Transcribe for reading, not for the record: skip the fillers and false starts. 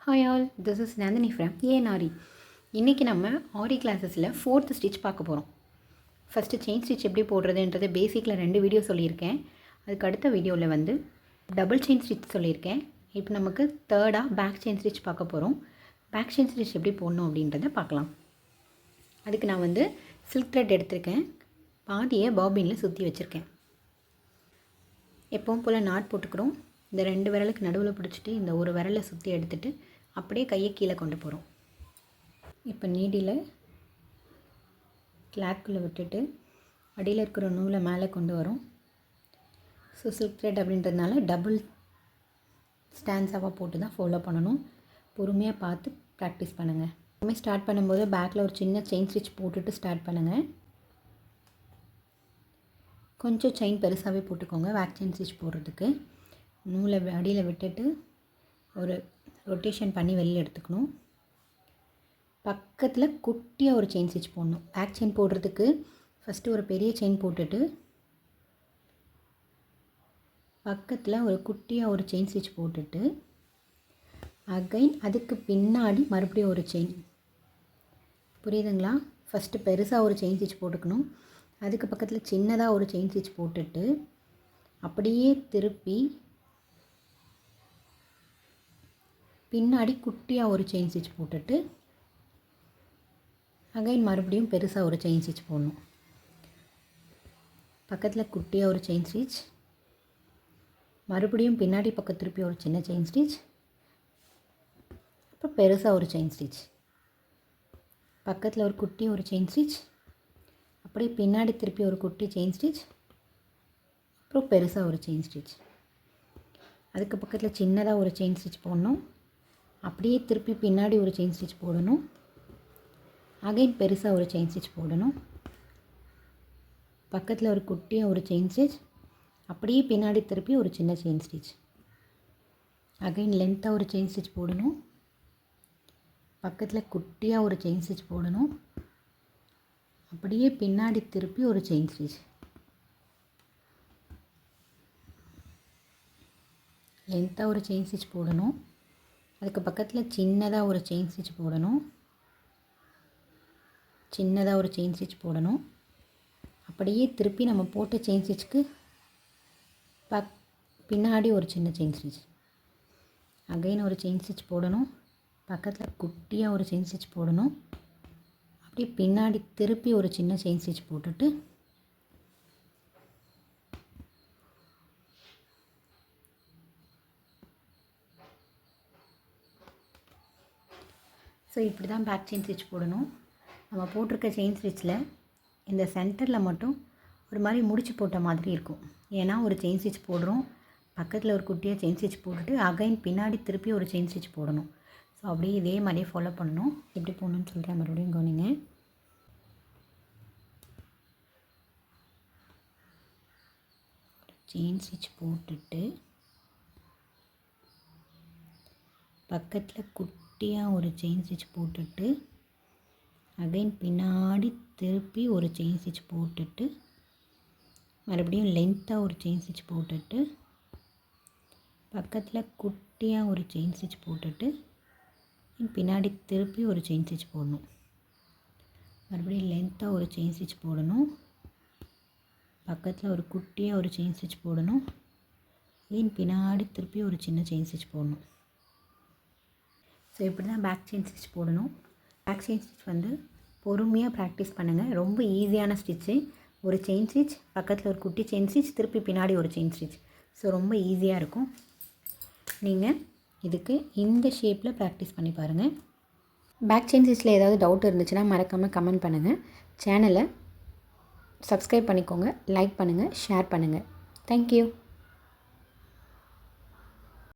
Hi all, this is Nandini from ஏஎன்ஆரி. இன்றைக்கி நம்ம ஆரி கிளாஸஸில் 4th ஸ்டிச் பார்க்க போகிறோம். ஃபஸ்ட்டு செயின் ஸ்டிச் எப்படி போடுறதுன்றது பேசிக்கில் 2 வீடியோ சொல்லியிருக்கேன். அதுக்கு அடுத்த வீடியோவில் வந்து டபுள் செயின் ஸ்டிச் சொல்லியிருக்கேன். இப்போ நமக்கு தேர்டாக பேக் செயின் ஸ்டிச் பார்க்க போகிறோம். பேக் செயின் ஸ்டிச் எப்படி போடணும் அப்படின்றத பார்க்கலாம். அதுக்கு நான் வந்து சில்க் த்ரெட் எடுத்திருக்கேன். பாதியை பாபினில் சுற்றி வச்சுருக்கேன். எப்பவும் போல் நாட் போட்டுக்கிறோம். இந்த 2 விரலுக்கு நடுவில் பிடிச்சிட்டு இந்த ஒரு விரலை சுற்றி எடுத்துகிட்டு அப்படியே கையை கீழே கொண்டு போகிறோம். இப்போ நீடியில் கிளாக்குள்ளே விட்டுட்டு அடியில் இருக்கிற நூலை மேலே கொண்டு வரோம். ஸோ சில்க் த்ரெட் அப்படின்றதுனால டபுள் ஸ்டான்ஸாக போட்டு தான் ஃபாலோ பண்ணணும். பொறுமையாக பார்த்து ப்ராக்டிஸ் பண்ணுங்கள். எப்பவுமே ஸ்டார்ட் பண்ணும்போது பேக்கில் ஒரு சின்ன செயின் ஸ்டிச் போட்டுட்டு ஸ்டார்ட் பண்ணுங்கள். கொஞ்சம் செயின் பெருசாகவே போட்டுக்கோங்க பேக் செயின் ஸ்டிச் போடுறதுக்கு. நூலை அடியில் விட்டுட்டு ஒரு ரொட்டேஷன் பண்ணி வெளியில் எடுத்துக்கணும். பக்கத்தில் குட்டியாக ஒரு செயின் ஸ்டிச் போடணும். பேக் செயின் போடுறதுக்கு ஃபஸ்ட்டு ஒரு பெரிய செயின் போட்டுட்டு பக்கத்தில் ஒரு குட்டியாக ஒரு செயின் ஸ்டிச் போட்டுட்டு அகைன் அதுக்கு பின்னாடி மறுபடியும் ஒரு செயின். புரியுதுங்களா? ஃபஸ்ட்டு பெருசாக ஒரு செயின் ஸ்டிச் போட்டுக்கணும். அதுக்கு பக்கத்தில் சின்னதாக ஒரு செயின் ஸ்டிச் போட்டுட்டு அப்படியே திருப்பி பின்னாடி குட்டியாக ஒரு செயின் ஸ்டிச் போட்டுட்டு அகைன் மறுபடியும் பெருசாக ஒரு செயின் ஸ்டிச் போடணும். பக்கத்தில் குட்டியாக ஒரு செயின் ஸ்டிச், மறுபடியும் பின்னாடி பக்கம் திருப்பி ஒரு சின்ன செயின் ஸ்டிச், அப்புறம் பெருசாக ஒரு செயின் ஸ்டிச், பக்கத்தில் ஒரு குட்டி ஒரு செயின் ஸ்டிச், அப்படியே பின்னாடி திருப்பி ஒரு குட்டி செயின் ஸ்டிச், அப்புறம் பெருசாக ஒரு செயின் ஸ்டிச். அதுக்கு பக்கத்தில் சின்னதாக ஒரு செயின் ஸ்டிச் போடணும். அப்படியே திருப்பி பின்னாடி ஒரு செயின் ஸ்டிச் போடணும். அகைன் பெருசாக ஒரு செயின் ஸ்டிச் போடணும். பக்கத்தில் ஒரு குட்டியாக ஒரு செயின் ஸ்டிச், அப்படியே பின்னாடி திருப்பி ஒரு சின்ன செயின் ஸ்டிச். அகைன் லென்த்தாக ஒரு செயின் ஸ்டிச் போடணும். பக்கத்தில் குட்டியாக ஒரு செயின் ஸ்டிச் போடணும். அப்படியே பின்னாடி திருப்பி ஒரு செயின் ஸ்டிச். லென்த்தாக ஒரு செயின் ஸ்டிச் போடணும். அதுக்கு பக்கத்தில் சின்னதாக ஒரு செயின் ஸ்டிச் போடணும். சின்னதாக ஒரு செயின் ஸ்டிச் போடணும். அப்படியே திருப்பி நம்ம போட்ட செயின் ஸ்டிச்சுக்கு பின்னாடி ஒரு சின்ன செயின் ஸ்டிச். அகைன் ஒரு செயின் ஸ்டிச் போடணும். பக்கத்தில் குட்டியாக ஒரு செயின் ஸ்டிச் போடணும். அப்படியே பின்னாடி திருப்பி ஒரு சின்ன செயின் ஸ்டிச் போட்டுட்டு ஸோ இப்படி தான் பேக் செயின் ஸ்டிச் போடணும். நம்ம போட்டிருக்க செயின் ஸ்டிச்சில் இந்த சென்டரில் மட்டும் ஒரு மாதிரி முடிச்சு போட்ட மாதிரி இருக்கும். ஏன்னா ஒரு செயின் ஸ்டிச் போடுறோம், பக்கத்தில் ஒரு குட்டியாக செயின் ஸ்டிச் போட்டுட்டு அகைன் பின்னாடி திருப்பி ஒரு செயின் ஸ்டிச் போடணும். ஸோ அப்படியே இதே மாதிரியே ஃபாலோ பண்ணணும். எப்படி போடணும்னு சொல்கிறேன், மறுபடியும் கவனிங்க. செயின் ஸ்டிச் போட்டுட்டு பக்கத்தில் குட்டியாக ஒரு செயின் ஸ்டிச் போட்டுட்டு அகைன் பின்னாடி திருப்பி ஒரு செயின் ஸ்டிச் போட்டுட்டு மறுபடியும் லென்த்தாக ஒரு செயின் ஸ்டிச் போட்டுட்டு பக்கத்தில் குட்டியாக ஒரு செயின் ஸ்டிச் போட்டுட்டு பின்னாடி திருப்பி ஒரு செயின் ஸ்டிச் போடணும். மறுபடியும் லென்த்தாக ஒரு செயின் ஸ்டிச் போடணும். பக்கத்தில் ஒரு குட்டியாக ஒரு செயின் ஸ்டிச் போடணும். அகைன் பின்னாடி திருப்பி ஒரு சின்ன செயின் ஸ்டிச் போடணும். ஸோ இப்படி தான் பேக் செயின் ஸ்டிச் போடணும். பேக் செயின் ஸ்டிச் வந்து பொறுமையாக ப்ராக்டிஸ் பண்ணுங்கள். ரொம்ப ஈஸியான ஸ்டிச்சு. ஒரு செயின் ஸ்டிச், பக்கத்தில் ஒரு குட்டி செயின் ஸ்டிச், திருப்பி பின்னாடி ஒரு செயின் ஸ்டிச். ஸோ ரொம்ப ஈஸியாக இருக்கும். நீங்கள் இதுக்கு இந்த ஷேப்பில் ப்ராக்டிஸ் பண்ணி பாருங்கள். பேக் செயின் ஸ்டிச்சில் ஏதாவது டவுட் இருந்துச்சுன்னா மறக்காமல் கமெண்ட் பண்ணுங்கள். சேனலை சப்ஸ்கிரைப் பண்ணிக்கோங்க, லைக் பண்ணுங்கள், ஷேர் பண்ணுங்கள். தேங்க்யூ.